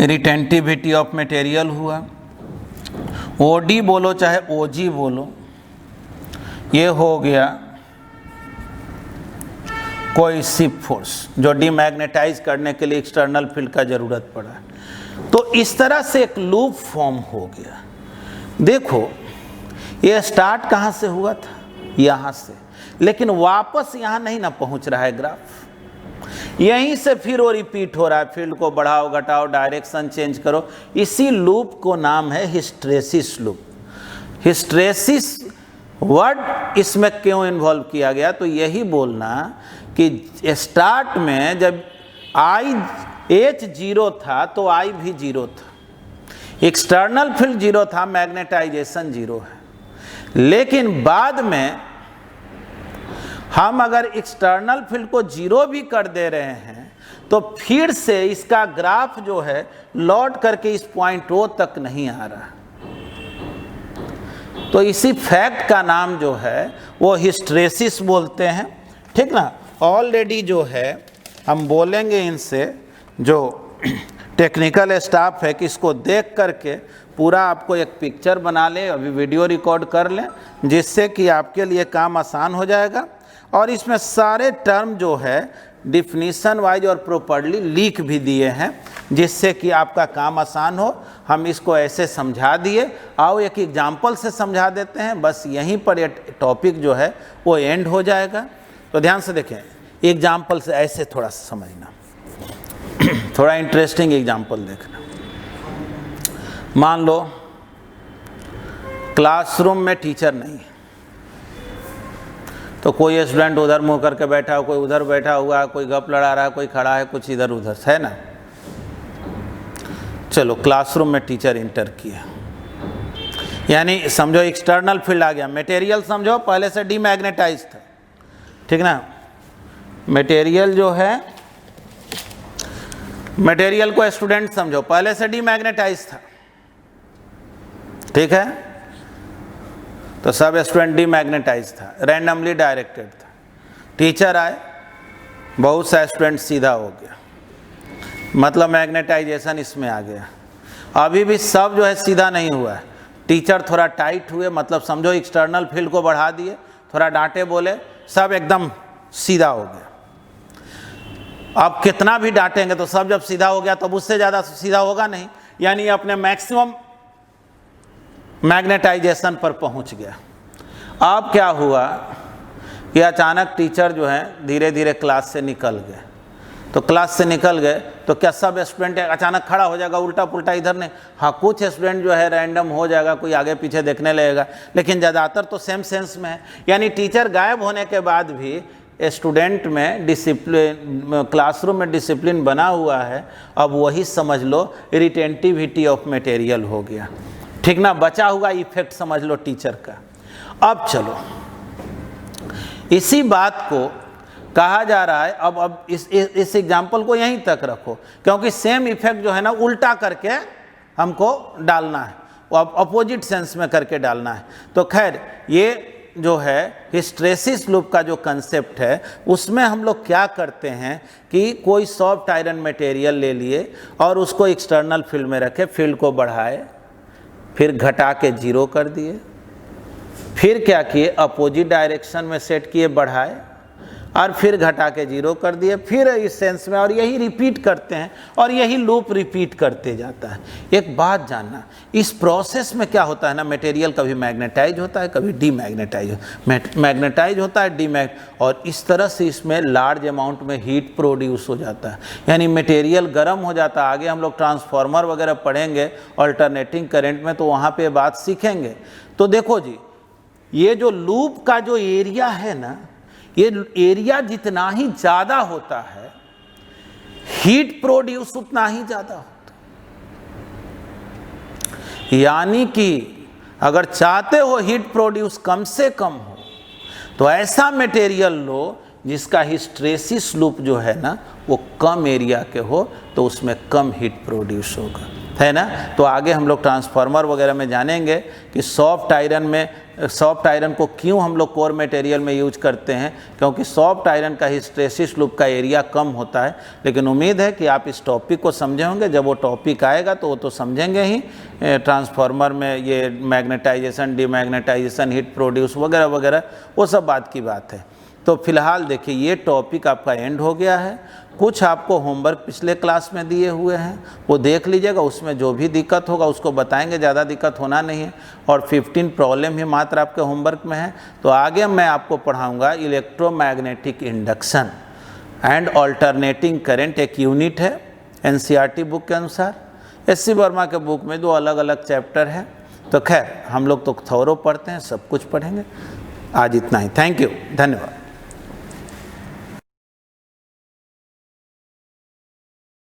रिटेंटिविटी ऑफ मटेरियल हुआ, ओ डी बोलो चाहे ओ जी बोलो, ये हो गया कोहेसिव फोर्स जो डीमैग्नेटाइज करने के लिए एक्सटर्नल फील्ड का ज़रूरत पड़ा। तो इस तरह से एक लूप फॉर्म हो गया। देखो ये स्टार्ट कहाँ से हुआ था, यहाँ से, लेकिन वापस यहाँ नहीं ना पहुँच रहा है ग्राफ, यहीं से फिर वो रिपीट हो रहा है, फील्ड को बढ़ाओ घटाओ डायरेक्शन चेंज करो। इसी लूप को नाम है हिस्ट्रेसिस लूप। हिस्ट्रेसिस वर्ड इसमें क्यों इन्वॉल्व किया गया, तो यही बोलना कि स्टार्ट में जब H 0 था तो I भी 0 था, एक्सटर्नल फील्ड 0 था, मैग्नेटाइजेशन 0 है। लेकिन बाद में हम अगर एक्सटर्नल फील्ड को 0 भी कर दे रहे हैं तो फिर से इसका ग्राफ जो है लौट करके इस पॉइंट O तक नहीं आ रहा। तो इसी फैक्ट का नाम जो है वो हिस्ट्रेसिस बोलते हैं, ठीक ना। ऑलरेडी जो है हम बोलेंगे इनसे, जो टेक्निकल स्टाफ है, कि इसको देख करके पूरा आपको एक पिक्चर बना ले, अभी वीडियो रिकॉर्ड कर लें, जिससे कि आपके लिए काम आसान हो जाएगा। और इसमें सारे टर्म जो है डिफिनीशन वाइज और प्रॉपर्ली लिख भी दिए हैं, जिससे कि आपका काम आसान हो। हम इसको ऐसे समझा दिए, आओ एक एग्जाम्पल से समझा देते हैं, बस यहीं पर ये टॉपिक जो है वो एंड हो जाएगा। तो ध्यान से देखें, एग्जाम्पल से ऐसे थोड़ा सा समझना, थोड़ा इंटरेस्टिंग एग्जाम्पल देखना। मान लो क्लासरूम में टीचर नहीं है, तो कोई स्टूडेंट उधर मुंह करके बैठा हो, कोई उधर बैठा हुआ है, कोई गप लड़ा रहा है, कोई खड़ा है, कुछ इधर उधर, है ना। चलो क्लासरूम में टीचर इंटर किया, यानी समझो एक्सटर्नल फील्ड आ गया। मटेरियल समझो पहले से डीमैग्नेटाइज था, ठीक ना। मटेरियल जो है, मटेरियल को स्टूडेंट समझो पहले से डीमैग्नेटाइज था, ठीक है। तो सब स्टूडेंट डीमैग्नेटाइज था, रैंडमली डायरेक्टेड था। टीचर आए, बहुत सा स्टूडेंट सीधा हो गया, मतलब मैग्नेटाइजेशन इसमें आ गया। अभी भी सब जो है सीधा नहीं हुआ है, टीचर थोड़ा टाइट हुए, मतलब समझो एक्सटर्नल फील्ड को बढ़ा दिए, थोड़ा डांटे बोले, सब एकदम सीधा हो गया। अब कितना भी डांटेंगे तो सब जब सीधा हो गया तब उससे ज़्यादा सीधा होगा नहीं, यानी अपने मैक्सिमम मैग्नेटाइजेशन पर पहुंच गया। अब क्या हुआ कि अचानक टीचर जो है धीरे धीरे क्लास से निकल गए। तो क्लास से निकल गए तो क्या सब स्टूडेंट अचानक खड़ा हो जाएगा, उल्टा पुल्टा इधर नहीं? हाँ, कुछ स्टूडेंट जो है रैंडम हो जाएगा, कोई आगे पीछे देखने लगेगा, लेकिन ज़्यादातर तो सेम सेंस में है। यानी टीचर गायब होने के बाद भी स्टूडेंट में डिसिप्लिन, क्लासरूम में डिसिप्लिन बना हुआ है। अब वही समझ लो रिटेंटिविटी ऑफ मटेरियल हो गया, ठीक ना। बचा हुआ इफेक्ट समझ लो टीचर का। अब चलो इसी बात को कहा जा रहा है, अब इस एग्जाम्पल को यहीं तक रखो, क्योंकि सेम इफेक्ट जो है ना उल्टा करके हमको डालना है, वो अपोजिट सेंस में करके डालना है। तो खैर ये जो है हिस्ट्रेसिस लूप का जो कंसेप्ट है, उसमें हम लोग क्या करते हैं कि कोई सॉफ्ट आयरन मटेरियल ले लिए और उसको एक्सटर्नल फील्ड में रखे, फील्ड को बढ़ाए, फिर घटा के 0 कर दिए, फिर क्या किए अपोजिट डायरेक्शन में सेट किए, बढ़ाए, और फिर घटा के 0 कर दिए, फिर इस सेंस में, और यही रिपीट करते हैं और यही लूप रिपीट करते जाता है। एक बात जानना, इस प्रोसेस में क्या होता है ना, मटेरियल कभी मैग्नेटाइज होता है, कभी डीमैग्नेटाइज, मैग्नेटाइज होता है और इस तरह से इसमें लार्ज अमाउंट में हीट प्रोड्यूस हो जाता है, यानी मटेरियल गर्म हो जाता है। आगे हम लोग ट्रांसफार्मर वगैरह पढ़ेंगे अल्टरनेटिंग करंट में, तो वहाँ पे बात सीखेंगे। तो देखो जी, ये जो लूप का जो एरिया है ना, ये एरिया जितना ही ज़्यादा होता है, हीट प्रोड्यूस उतना ही ज़्यादा होता है। यानी कि अगर चाहते हो हीट प्रोड्यूस कम से कम हो, तो ऐसा मटेरियल लो जिसका हिस्ट्रेसिस लूप जो है ना वो कम एरिया के हो, तो उसमें कम हीट प्रोड्यूस होगा, है ना। तो आगे हम लोग ट्रांसफार्मर वगैरह में जानेंगे कि सॉफ्ट आयरन को क्यों हम लोग कोर मटेरियल में यूज करते हैं, क्योंकि सॉफ्ट आयरन का हिस्ट्रेसिस लूप का एरिया कम होता है। लेकिन उम्मीद है कि आप इस टॉपिक को समझे होंगे, जब वो टॉपिक आएगा तो वो तो समझेंगे ही। ट्रांसफार्मर में ये मैग्नेटाइजेशन, डीमैग्नेटाइजेशन, हीट प्रोड्यूस वगैरह वगैरह, वो सब बात की बात है। तो फिलहाल देखिए ये टॉपिक आपका एंड हो गया है। कुछ आपको होमवर्क पिछले क्लास में दिए हुए हैं, वो देख लीजिएगा, उसमें जो भी दिक्कत होगा उसको बताएंगे, ज़्यादा दिक्कत होना नहीं है। और 15 प्रॉब्लम ही मात्र आपके होमवर्क में है। तो आगे मैं आपको पढ़ाऊँगा electromagnetic induction and alternating current, एक यूनिट है NCERT बुक के अनुसार। SC वर्मा के बुक में 2 अलग अलग चैप्टर है। तो खैर हम लोग तो थोरो पढ़ते हैं, सब कुछ पढ़ेंगे। आज इतना ही। थैंक यू, धन्यवाद।